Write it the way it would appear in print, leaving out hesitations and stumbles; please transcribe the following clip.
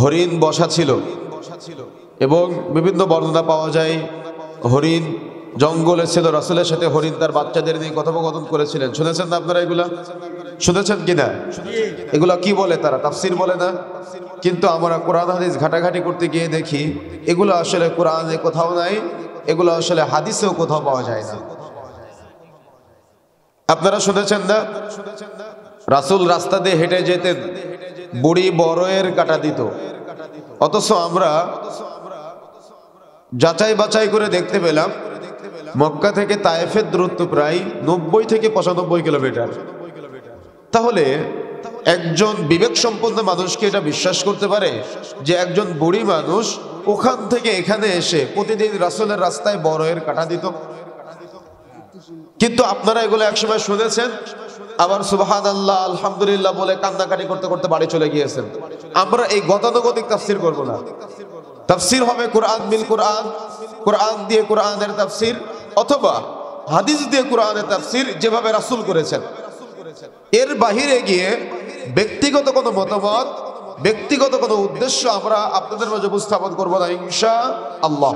হরিণ বসা ছিল এবং বিভিন্ন বর্ণনা পাওয়া যায় হরিণ জঙ্গলে ছিল, রাসূলের সাথে হরিণ তার বাচ্চাদের নিয়ে কথোপকথন করেছিলেন। শুনেছেন না আপনারা? এগুলা শুনেছেন কিনা? এগুলা কি বলে তারা? তাফসীর বলে না? কিন্তু আমরা কোরআন হাদিস ঘাটাঘাটি করতে গিয়ে দেখি এগুলো আসলে কোরআনে কোথাও নাই, এগুলো আসলে হাদিসেও কোথাও পাওয়া যায় না। আপনারা শুনেছেন না রাসূল রাস্তা দিয়ে হেঁটে যেতেন, বুড়ি বড়য়ের কাটা দিত, অথচ আমরা যাচাই বাছাই করে দেখতে পেলাম মক্কা থেকে তায়েফের দূরত্ব প্রায় 90 থেকে 95 কিলোমিটার। তাহলে একজন বিবেক সম্পন্ন মানুষকে এটা বিশ্বাস করতে পারে যে একজন বুড়ি মানুষ ওখান থেকে এখানে এসে প্রতিদিন রাসূলের রাস্তায় বড়য়ের কাটা দিত? কিন্তু আপনারা এগুলো একসময় শুনেছেন, আবার সুবহানাল্লাহ আলহামদুলিল্লাহ বলে কান্নাকাটি করতে করতে বাড়ি চলে গিয়েছেন। আমরা এই গতানুগতিক তাফসীর করব না। তাফসীর হবে কোরআন বিল কোরআন, কোরআন দিয়ে কোরআনের তাফসীর, অথবা হাদিস দিয়ে কোরআনের তাফসীর যেভাবে রাসূল করেছেন। এর বাহিরে গিয়ে ব্যক্তিগত কোনো মতামত, ব্যক্তিগত কোনো উদ্দেশ্য আমরা আপনাদের মাঝে উপস্থাপন করব না ইনশাআল্লাহ।